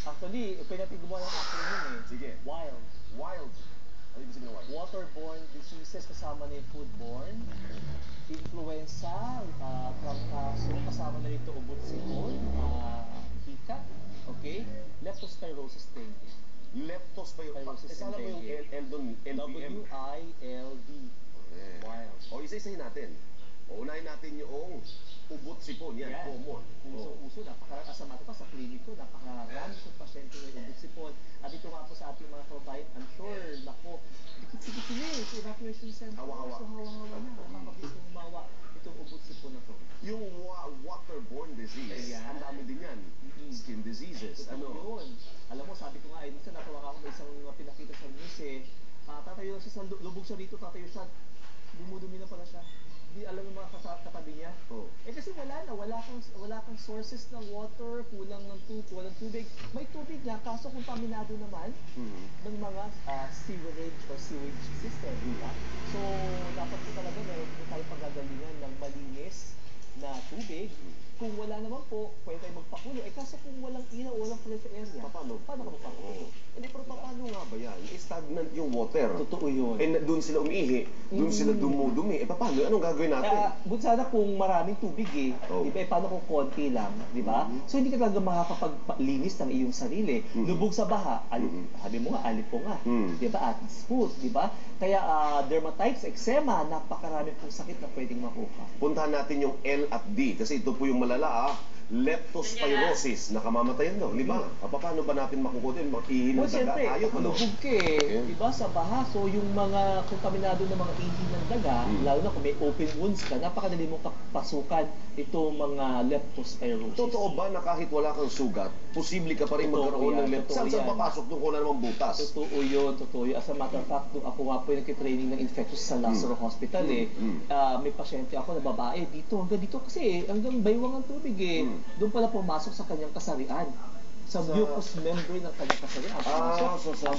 Actually, pwede natin gumawa ng acronym eh. Sige. WILD. Wild. Ano ibig sabihin ng wild? Waterborne diseases, kasama na yung foodborne. Influenza, trangkaso, kasama na rito ubot-sipon, hika, okay? Leptospirosis dengue. Leptospirosis. Spirosis Isala mo yung dengue. L doon, LPM. WILD. Wild. O, isa-isahin natin. O, unahin natin yung ubot-sipon. Yan, common. Uso-uso, napaka-asama pa sa kliniko, napakarami kong pasyente may ubot-sipon. At ito nga po sa ating mga kababayan, I'm sure, nako, dikit-dikit sila eh, sa evacuation center. Hawa-hawa. So, hawa-hawa na, nakakabilis ng umawa itong ubot-sipon na to. Yung waterborne disease, Ayan. ang dami din yan. Skin diseases. Totoo yun. Alam mo, sabi ko nga, minsan natawa ako may isang pinakita sa news eh, tatayo siya sa lubog siya dito, tatayo siya, dumudumi na pala siya. Di alam yung mga katabi niya. Oh. Eh kasi wala kang sources ng water, kulang ng walang tubig. May tubig na, kaso kontaminado naman ng mga sewerage or sewage system, di ba? So, dapat po talaga meron po tayo pagagalingan ng malinis na tubig. Kung wala naman po, pwede tayo magpakulo. Eh kaso kung walang ilaw, walang filter area, paano ka magpakulo? Hindi, pero paano nga ba yan? Stagnant yung water. Totoo yun. Eh, doon sila umiihi, doon sila dumudumi. Eh, paano? Anong gagawin natin? Buti sana kung maraming tubig eh. Di ba? Eh, paano kung konti lang? Di ba? So, hindi ka talaga makakapaglinis ng iyong sarili. Lubog sa baha, sabi mo nga, alipo nga. Di ba? At foot, di ba? Kaya dermatitis, eczema, napakarami pong sakit na pwedeng makuha. Puntahan natin yung L at D kasi ito po yung malala leptospirosis, nakamamatayan daw, di ba? Paano ba natin makukuha din? Mag-ihi ng daga, Siyempre, hayop, ano? lubog ka eh. Di ba? Sa baha, so yung mga kontaminado ng mga ihi ng daga, lalo na kung may open wounds ka, napakadali mong pasukan itong mga leptospirosis. Totoo ba na kahit wala kang sugat, posible ka pa rin magkaroon ng leptospirosis? Saan papasok doon kung wala namang butas? Totoo yun. As a matter of fact, nung ako nga po yung nagkitraining ng infectious sa Lazaro Hospital may pasyente ako na babae hanggang dito kasi hanggang baywang ang tubig eh. Doon pala pumasok sa kanyang kasarian. Sa mucous membrane ng kanyang kasarian. Sa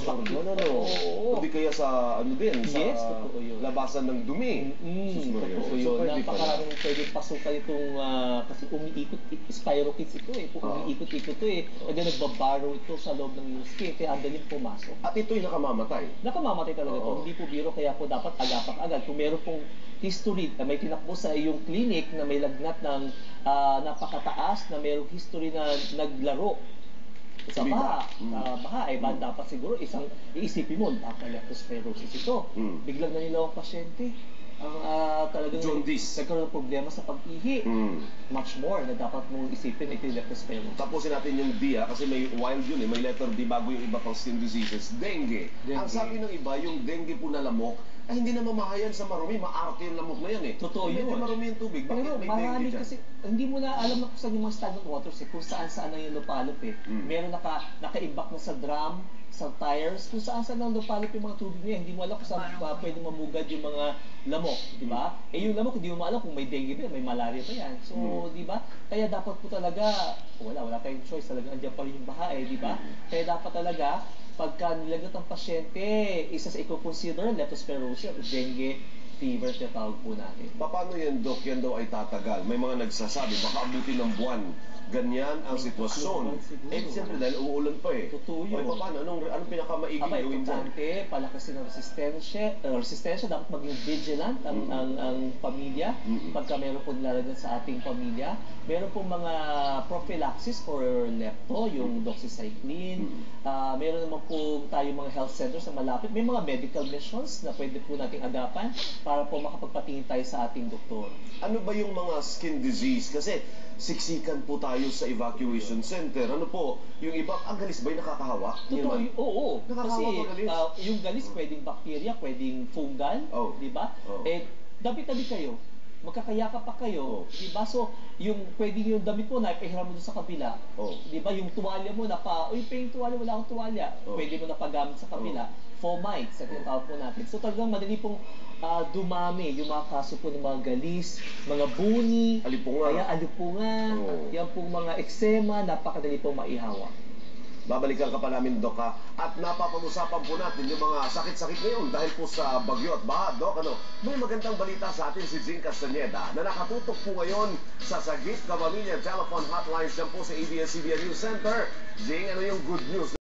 Hindi kaya sa Yes, totoo yun. Labasan ng dumi. Totoo yun. Napakaraming pwedeng pasukan itong kasi umiikot, spirochetes ito eh. Umiikot-ikot ito eh. And then nagbabarrow ito sa loob ng iyong skin. Kaya ang daling pumasok. At ito'y nakamamatay. Nakamamatay talaga ito. Hindi po biro, kaya po dapat agapak agad. Kung meron pong history, may tinakbo sa iyong clinic na may lagnat ng napakataas, na mayroong history na naglaro sa baha, dapat siguro iisipin mo, baka leptospirosis ito. Biglang nanilaw ang pasyente. Talagang jaundice. nagkaroon ng problema sa pag-ihi. Much more na dapat mong isipin ito yung leptospirosis. Tapusin natin yung D kasi may wild yun may letter D bago yung iba pang skin diseases. Dengue. Ang sabi ng iba, yung dengue po na lamok, ay hindi na mamahayan sa marumi, maarte yung lamok na yan eh. Totoo yun. Medyo marumi yung tubig, bakit Pero may dengue marami dyan? kasi, hindi mo na alam na kung saan yung mga stagnant waters eh, kung saan ang yung lupalop eh. Meron nakaimbak na sa drum, sa tires, kung saan ang lupalop yung mga tubig niya, hindi mo alam kung saan pwede mamugad yung mga lamok, di ba? Eh yung lamok, hindi mo alam kung may dengue ba, may malaria ba yan. So, di ba? Kaya dapat po talaga, wala tayong choice, talaga andyan pa rin yung baha eh, di ba? Kaya dapat talaga, pagka nilagnat ang pasyente, isa sa i-consider leptospirosis o dengue fever tinatawag po natin. Paano yan, Doc? Yan daw ay tatagal. May mga nagsasabi, baka abutin ng buwan. Ganyan ang sitwasyon. Eh, siyempre dahil uulan pa eh. Totoo yun. O, paano? Anong pinakamaiging gawin dyan? Importante, palakasin ng resistensya. Dapat maging vigilant ang pamilya. Pagka meron po nilalagyan sa ating pamilya. Meron po mga prophylaxis for lepto, yung doxycycline. Meron naman po tayo mga health centers na malapit. May mga medical missions na pwede po nating agapan para po makapagpatingin tayo sa ating doktor. Ano ba yung mga skin disease? Kasi siksikan po tayo sa evacuation center. Ano po, yung iba, ang galis ba'y nakakahawa? Totoo, oo. Kasi Nakakahawa ba galis? yung galis pwedeng bacteria, pwedeng fungal, di ba? Eh, dabi-tabi kayo. Magkakayakap pa kayo, di ba? So, pwedeng yung damit mo na ipahiram mo doon sa kabila. Di ba? Yung tuwalya mo na yung tuwalya, wala akong tuwalya. Pwede mo na pagamit sa kabila. Fomites, sa tinatawag po natin. So, talagang madali pong dumami yung mga kaso po ng mga galis, mga buni, alipunga, yan pong mga eksema, napakadali pong maihawa. Babalikan ka pa namin, Doc, ha? At napapag-usapan po natin yung mga sakit-sakit ngayon dahil po sa bagyo at baha, Doc. May magandang balita sa atin si Jing Castañeda na nakatutok po ngayon sa Sagip Kapamilya Telephone Hotlines dyan po sa ABS-CBN News Center. Jing, ano yung good news